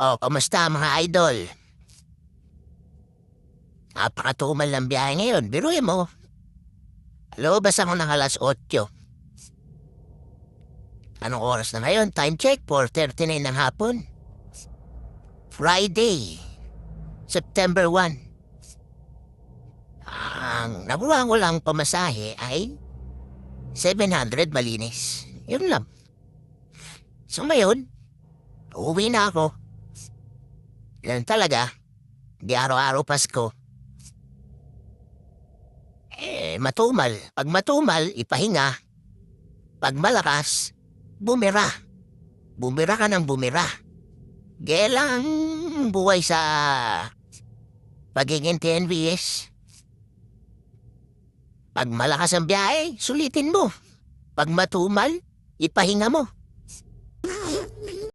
Oh, kamusta mga idol? Napakatumal ng biyahe ngayon. Biruin mo. Lumabas ako ng alas 8. Anong oras na ngayon? Time check, 4:39 ng hapon. Friday, September 1. Ang nakuha ko lang pamasahe ay 700 malinis. Yun lang. So ngayon, uuwi na ako. Yan talaga. Di araw-araw Pasko. Matumal. Pag matumal, ipahinga. Pag malakas, bumira. Bumira ka ng bumira. Gelang buhay sa pagiging TNVS. Pag malakas ang biyahe, sulitin mo. Pag matumal, ipahinga mo.